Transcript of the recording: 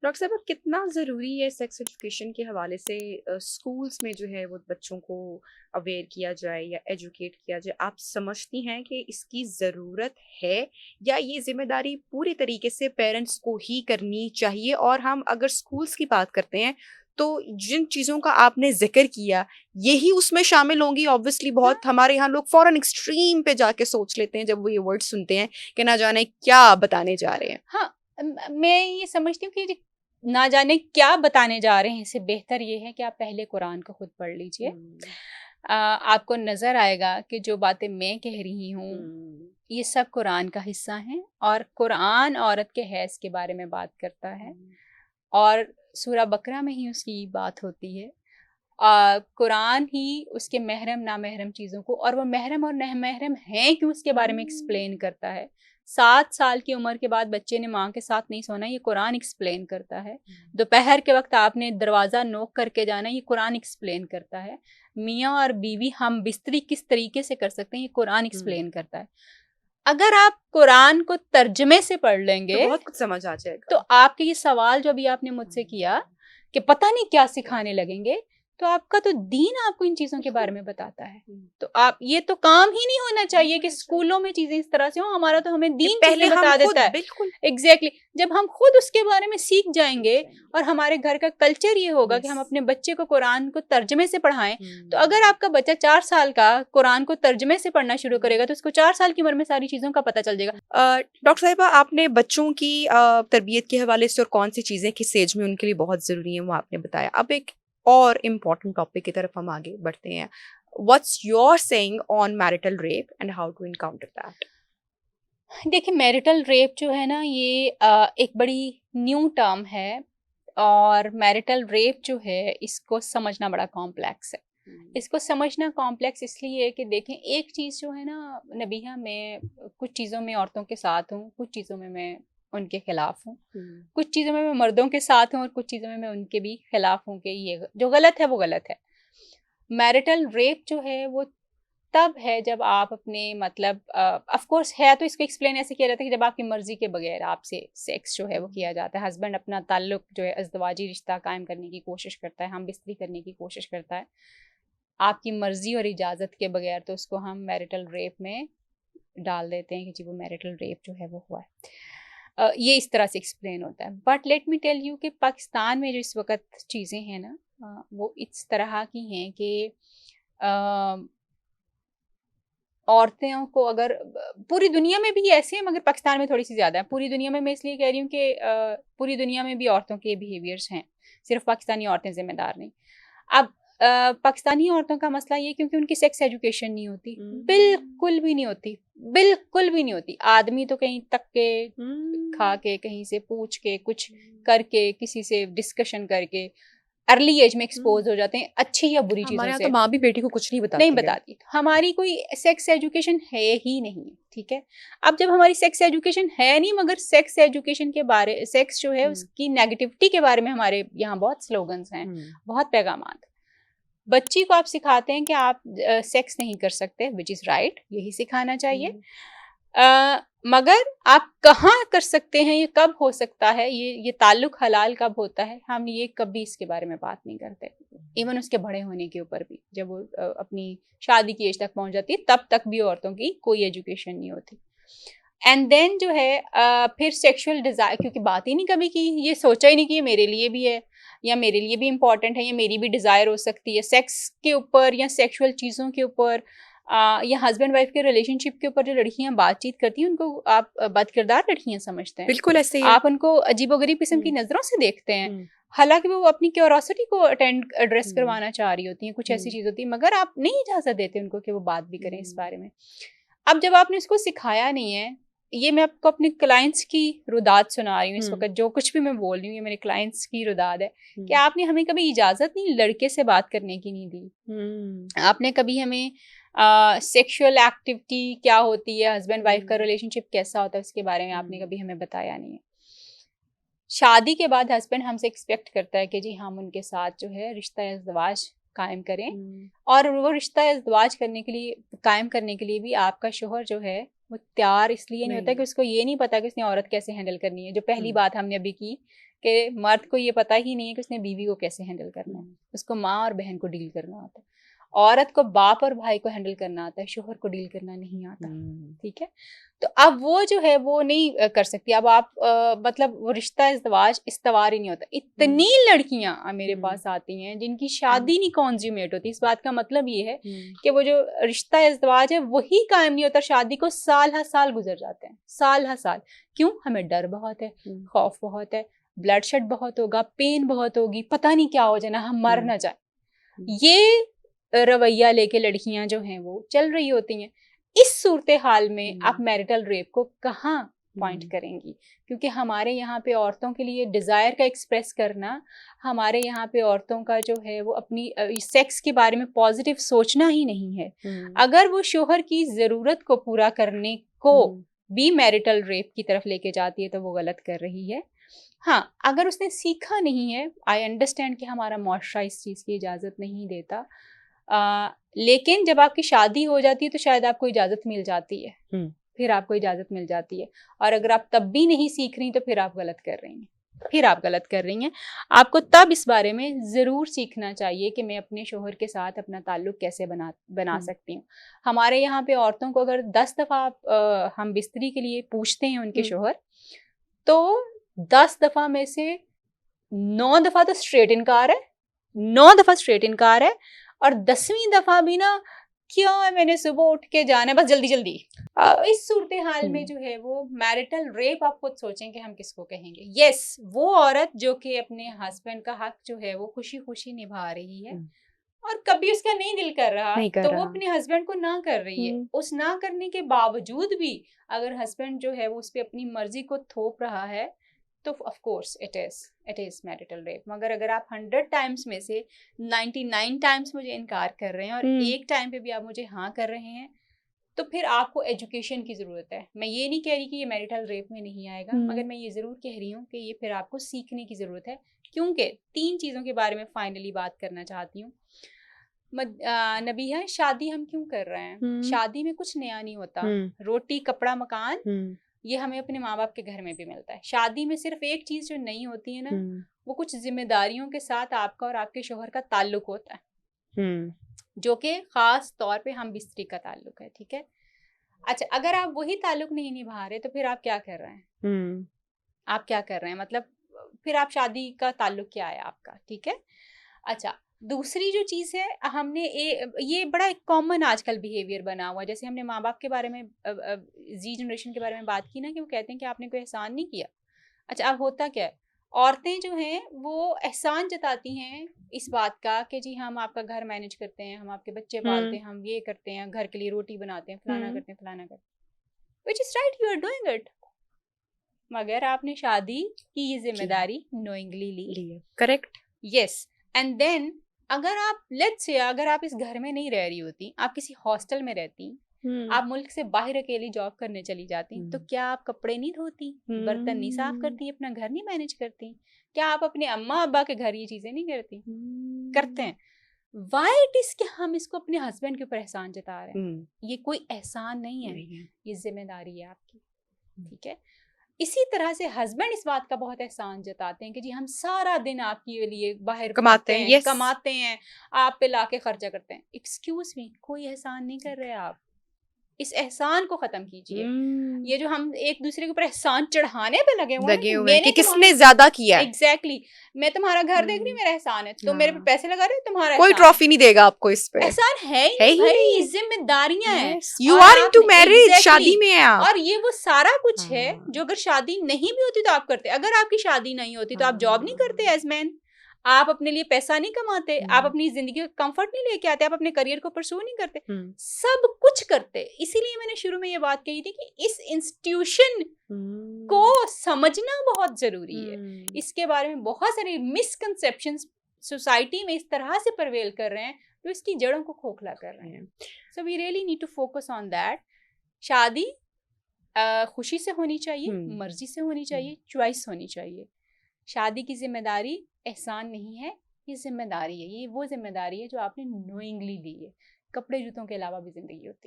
Doctor साहब कितना ज़रूरी है सेक्स एजुकेशन के हवाले से स्कूल्स में जो है वो बच्चों को अवेयर किया जाए या एजुकेट किया जाए? आप समझती हैं कि इसकी ज़रूरत है या ये ज़िम्मेदारी पूरी तरीके से पेरेंट्स को ही करनी चाहिए? और हम अगर स्कूल्स की बात करते हैं तो जिन चीज़ों का आपने ज़िक्र किया यही उसमें शामिल होंगी ऑब्वियसली। हाँ, बहुत हमारे यहाँ लोग फ़ौरन एक्सट्रीम पे जाके सोच लेते हैं जब वो ये वर्ड सुनते हैं कि ना जाने क्या बताने जा रहे हैं। हाँ, मैं ये समझती हूँ कि ना जाने क्या बताने जा रहे हैं, इससे बेहतर ये है कि आप पहले कुरान को खुद पढ़ लीजिए। हुँ, आपको नज़र आएगा कि जो बातें मैं कह रही हूँ, हुँ, ये सब कुरान का हिस्सा हैं और कुरान औरत के हैज़ के बारे में बात करता है हुँ, और सूरा बकरा में ही उसकी बात होती है। कुरान ही उसके महरम नामहरम चीज़ों को और वो महरम और नामहरम हैं क्यों उसके बारे में एक्सप्लेन करता है। 7 साल की उम्र के बाद बच्चे ने माँ के साथ नहीं सोना, ये कुरान एक्सप्लेन करता है। दोपहर के वक्त आपने दरवाज़ा नॉक करके जाना, ये कुरान एक्सप्लेन करता है। मियाँ और बीवी हम बिस्तरी किस तरीके से कर सकते हैं, ये कुरान हुँ। एक्सप्लेन करता है। अगर आप कुरान को तर्जमे से पढ़ तो लेंगे बहुत कुछ समझ आ तो जाएगा। आपके ये सवाल जो अभी आपने मुझसे किया हुँ, कि पता नहीं क्या सिखाने लगेंगे, तो आपका तो दीन आपको इन चीज़ों के बिल्कुल। बारे में बताता है। हुँ, तो आप ये तो काम ही नहीं होना नहीं चाहिए कि होना चाहिए स्कूलों में चीज़ें इस तरह से हों, हमारा तो हमें कि दीन पहले चीज़ें हम बता खुद देता है। बिल्कुल एग्ज़ैक्टली जब हम खुद उसके बारे में सीख सीख जाएँगे जाएँगे। और हमारे घर का कल्चर ये होगा कि यस। हम अपने बच्चे को कुरान को तर्जुमे से पढ़ाएँ, तो अगर हुँ, आपका बच्चा 4 साल का कुरान को तर्जुमे से पढ़ना शुरू हुँ। करेगा, तो उसको 4 साल की उम्र में सारी चीज़ों का पता चल जाएगा। डॉक्टर साहिबा आपने बच्चों की तरबियत के हवाले से और कौन-सी चीज़ें किस एज में उनके लिए बहुत ज़रूरी हैं वो आपने बताया। अब एक और इम्पोर्टेंट टॉपिक की तरफ हम आगे बढ़ते हैं। What's your saying on marital rape and how to encounter that? देखिए मैरिटल रेप जो है ना ये एक बड़ी न्यू टर्म है और मैरिटल रेप जो है इसको समझना बड़ा कॉम्प्लेक्स है। हुँ, इसको समझना कॉम्प्लेक्स इसलिए है कि देखें एक चीज़ जो है ना नबीहा मैं कुछ चीज़ों में औरतों के साथ हूँ, कुछ चीज़ों में मैं उनके खिलाफ हूँ। हुँ, कुछ चीज़ों में मैं मर्दों के साथ हूँ और कुछ चीज़ों में मैं उनके भी खिलाफ हूँ कि ये जो गलत है वो गलत है। मैरिटल रेप जो है वो तब है जब आप अपने मतलब ऑफ कोर्स है तो इसको एक्सप्लेन ऐसे किया जाता है कि जब आपकी मर्जी के बगैर आपसे सेक्स जो है वो हुँ, किया जाता है। हस्बैंड अपना ताल्लुक जो है अज़दवाजी रिश्ता कायम करने की कोशिश करता है, हम बिस्तरी करने की कोशिश करता है आपकी मर्जी और इजाज़त के बगैर, तो उसको हम मैरिटल रेप में डाल देते हैं कि जी वो मैरिटल रेप जो है वो हुआ है। ये इस तरह से एक्सप्लेन होता है but let me tell you कि पाकिस्तान में जो इस वक्त चीज़ें हैं ना वो इस तरह की हैं कि औरतों को अगर पूरी दुनिया में भी ऐसे हैं मगर पाकिस्तान में थोड़ी-सी ज़्यादा है। पूरी दुनिया में मैं इसलिए कह रही हूँ कि पूरी दुनिया में भी औरतों के बिहेवियर्स हैं, सिर्फ़ पाकिस्तानी औरतें ज़िम्मेदार नहीं। अब पाकिस्तानी औरतों का मसला ये है क्योंकि उनकी सेक्स एजुकेशन नहीं होती, हुँ, बिल्कुल भी नहीं होती, बिल्कुल भी नहीं होती। आदमी तो कहीं तक के खा हुँ, के, कहीं से पूछ के, कुछ हुँ, करके, किसी से डिस्कशन करके अर्ली एज में हुँ। एक्सपोज़ हो जाते हैं अच्छी या बुरी हमारे चीज़ों यहाँ तो से। माँ भी बेटी को कुछ नहीं नहीं बताती है। बताती। हमारी कोई सेक्स एजुकेशन है ही नहीं, ठीक है? अब जब हमारी सेक्स एजुकेशन है नहीं मगर सेक्स एजुकेशन के बारे सेक्स जो है हुँ, उसकी नेगेटिविटी के बारे में हमारे यहाँ बहुत स्लोगन्स हैं, हुँ, बहुत पैगामात। बच्ची को आप सिखाते हैं कि आप सेक्स नहीं कर सकते व्हिच इज़ राइट यही सिखाना चाहिए। हुँ, मगर आप कहाँ कर सकते हैं, ये कब हो सकता है, ये ताल्लुक हलाल कब होता है, हम ये कभी इसके बारे में बात नहीं करते। इवन उसके बड़े होने के ऊपर भी, जब वो अपनी शादी की एज तक पहुँच जाती है, तब तक भी औरतों की कोई एजुकेशन नहीं होती। एंड देन जो है फिर सेक्सुअल डिज़ायर क्योंकि बात ही नहीं कभी की, ये सोचा ही नहीं कि ये मेरे लिए भी है या मेरे लिए भी इम्पोर्टेंट है या मेरी भी डिज़ायर हो सकती है। सेक्स के ऊपर या सेक्सुअल चीज़ों के ऊपर या हस्बैंड वाइफ के रिलेशनशिप के ऊपर जो लड़कियां बातचीत करती हैं उनको आप बदकिरदार लड़कियां समझते हैं। बिल्कुल ऐसे ही है। आप उनको अजीबोगरीब किस्म की हुँ, नज़रों से देखते हैं। हुँ, हालांकि वो अपनी क्यूरोसिटी को एड्रेस हुँ, करवाना चाह रही होती हैं, कुछ ऐसी हुँ, चीज़ होती है मगर आप नहीं इजाज़त देते उनको कि वो बात भी करें इस हुँ, बारे में। अब जब आपने उसको सिखाया नहीं है, ये मैं आपको अपने क्लाइंट्स की रुदात सुना रही हूँ इस हुँ, वक़्त, जो कुछ भी मैं बोल रही हूँ ये मेरे क्लाइंट्स की रुदात है, कि हुँ, आपने हमें कभी इजाज़त नहीं लड़के से बात करने की नहीं दी। हुँ, आपने कभी हमें सेक्सुअल एक्टिविटी क्या होती है, हस्बैंड वाइफ का हुँ, रिलेशनशिप कैसा होता है उसके बारे में आपने हुँ, कभी हमें बताया नहीं है। शादी के बाद हस्बैंड हमसे एक्सपेक्ट करता है कि जी हम उनके साथ जो है रिश्ता इज़्दवाज कायम करें हुँ, और वो रिश्ता इज़्दवाज करने के लिए कायम करने के लिए भी आपका शौहर जो है वो तैयार इसलिए नहीं होता नहीं, कि उसको ये नहीं पता कि उसने औरत कैसे हैंडल करनी है। जो पहली हुँ, बात हमने अभी की कि मर्द को ये पता ही नहीं है कि उसने बीवी को कैसे हैंडल करना है। उसको माँ और बहन को डील करना होता है, औरत को बाप और भाई को हैंडल करना आता है, शोहर को डील करना नहीं आता। ठीक है, तो अब वो जो है वो नहीं कर सकती। अब आप मतलब वो रिश्ता इस्तवार ही नहीं होता। इतनी लड़कियां मेरे पास आती हैं जिनकी शादी नहीं कॉन्ज्यूमेट होती। इस बात का मतलब ये है कि वो जो रिश्ता इस्तवाज है वही कायम नहीं होता, शादी को साल हर साल गुजर जाते हैं, साल हर साल। क्यों? हमें डर बहुत है, खौफ बहुत है, ब्लड शेड बहुत होगा, पेन बहुत होगी, पता नहीं क्या हो जाना, हम मर ना जाए। ये रवैया लेके लड़कियां जो हैं वो चल रही होती हैं। इस सूरत हाल में आप मैरिटल रेप को कहाँ पॉइंट करेंगी? क्योंकि हमारे यहाँ पे औरतों के लिए डिजायर का एक्सप्रेस करना, हमारे यहाँ पे औरतों का जो है वो अपनी सेक्स के बारे में पॉजिटिव सोचना ही नहीं है। अगर वो शोहर की जरूरत को पूरा करने को भी मैरिटल रेप की तरफ लेके जाती है तो वो गलत कर रही है। हाँ, अगर उसने सीखा नहीं है, आई अंडरस्टैंड कि हमारा मुआशरा इस चीज़ की इजाज़त नहीं देता, लेकिन जब आपकी शादी हो जाती है तो शायद आपको इजाज़त मिल जाती है, फिर आपको इजाज़त मिल जाती है। और अगर आप तब भी नहीं सीख रही तो फिर आप गलत कर रही हैं, फिर आप गलत कर रही हैं। आपको तब इस बारे में ज़रूर सीखना चाहिए कि मैं अपने शोहर के साथ अपना ताल्लुक़ कैसे बना सकती हूँ। हमारे यहाँ पे औरतों को अगर 10 दफ़ा हम बिस्तरी के लिए पूछते हैं उनके शोहर, तो 10 दफ़ा में से 9 दफ़ा तो स्ट्रेट इनकार है, 9 दफ़ा स्ट्रेट इनकार है, और 10वीं दफ़ा भी ना क्या है, मैंने सुबह उठ के जाना है बस जल्दी जल्दी। इस सूरत हाल में जो है वो मैरिटल रेप, आप खुद सोचें कि हम किसको कहेंगे। यस, वो औरत जो कि अपने हस्बैंड का हक जो है वो खुशी खुशी निभा रही है और कभी उसका नहीं दिल कर रहा तो वो अपने हस्बैंड को ना कर रही है। उस ना करने के बावजूद भी अगर हस्बैंड जो है वो उस पर अपनी मर्जी को थोप रहा है तो of course it is marital rape. मगर अगर आप 100 टाइम्स में से 99 टाइम्स मुझे इनकार कर रहे हैं और एक टाइम पे भी आप मुझे हाँ कर रहे हैं, तो फिर आपको एजुकेशन की ज़रूरत है। मैं ये नहीं कह रही कि ये मैरिटल रेप में नहीं आएगा, मगर मैं ये ज़रूर कह रही हूँ कि ये फिर आपको सीखने की ज़रूरत है। क्योंकि 3 चीज़ों के बारे में फाइनली बात करना चाहती हूँ। नबीहा, शादी हम क्यों कर रहे हैं? शादी में कुछ नया नहीं होता। रोटी कपड़ा मकान ये हमें अपने माँ बाप के घर में भी मिलता है। शादी में सिर्फ एक चीज जो नहीं होती है ना, वो कुछ जिम्मेदारियों के साथ आपका और आपके शोहर का ताल्लुक होता है, जो कि खास तौर पे हम बिस्तरी का ताल्लुक है। ठीक है, अच्छा, अगर आप वही ताल्लुक नहीं निभा रहे तो फिर आप क्या कर रहे हैं? आप क्या कर रहे हैं, मतलब फिर आप शादी का ताल्लुक क्या है आपका? ठीक है, अच्छा, दूसरी जो चीज़ है, हमने ये बड़ा एक कॉमन आजकल बिहेवियर बना हुआ है। जैसे हमने माँ बाप के बारे में जी जनरेशन के बारे में बात की ना, कि वो कहते हैं कि आपने कोई एहसान नहीं किया। अच्छा, अब होता क्या है, औरतें जो हैं वो एहसान जताती हैं इस बात का कि जी हम आपका घर मैनेज करते हैं, हम आपके बच्चे पालते हैं, हम ये करते हैं, घर के लिए रोटी बनाते हैं, फलाना करते हैं, फलाना करते हैं। Which is right, you are doing it, मगर आपने शादी की ये जिम्मेदारी नोइंगली ली। Correct, yes. एंड देन अगर आप लेट्स से अगर आप इस घर में नहीं रह रही होती, आप किसी हॉस्टल में रहती, आप मुल्क से बाहर अकेली जॉब करने चली जाती, तो क्या आप कपड़े नहीं धोती, बर्तन नहीं साफ करती, अपना घर नहीं मैनेज करती? क्या आप अपने अम्मा अब्बा के घर ये चीजें नहीं करती? करते हैं। वाई इट इज कि हम इसको अपने हस्बैंड के ऊपर एहसान जता रहे हैं? ये कोई एहसान नहीं है, ये जिम्मेदारी है आपकी। ठीक है, इसी तरह से हस्बैंड इस बात का बहुत एहसान जताते हैं कि जी हम सारा दिन आपके लिए बाहर कमाते हैं, कमाते हैं, आप पे लाके खर्चा करते हैं। एक्सक्यूज मी, कोई एहसान नहीं कर रहे आप, इस एहसान को खत्म कीजिए। ये जो हम एक दूसरे के ऊपर एहसान चढ़ाने पे लगे हुए हैं कि किसने ज्यादा किया। एग्जैक्टली, मैं तुम्हारा घर देख रही हूँ, मेरा एहसान है, तुम मेरे पे पैसे लगा रहे हो, तुम्हारा कोई ट्रॉफी नहीं देगा आपको इस पे। एहसान है ही भाई, जिम्मेदारियां हैं। यू आर इनटू मैरिज, शादी में हैं आप, और ये वो सारा कुछ है जो अगर शादी नहीं भी होती तो आप करते। अगर आपकी शादी नहीं होती तो आप जॉब नहीं करते एज मैन, आप अपने लिए पैसा नहीं कमाते, आप अपनी जिंदगी का कंफर्ट नहीं लेके आते, आप अपने करियर को परस्यू नहीं करते, सब कुछ करते। इसीलिए मैंने शुरू में ये बात कही थी कि इस इंस्टीट्यूशन को समझना बहुत जरूरी है। इसके बारे में बहुत सारे मिसकंसेप्शंस सोसाइटी में इस तरह से परवेल कर रहे हैं जो इसकी जड़ों को खोखला कर रहे हैं। So we really need to focus on that. शादी खुशी से होनी चाहिए, मर्जी से होनी चाहिए, चॉइस होनी चाहिए। शादी की जिम्मेदारी एहसान नहीं है, ये जिम्मेदारी है, ये वो जिम्मेदारी है जो आपने नोइंगली ली है। कपड़े जूतों के अलावा भी जिंदगी होती है।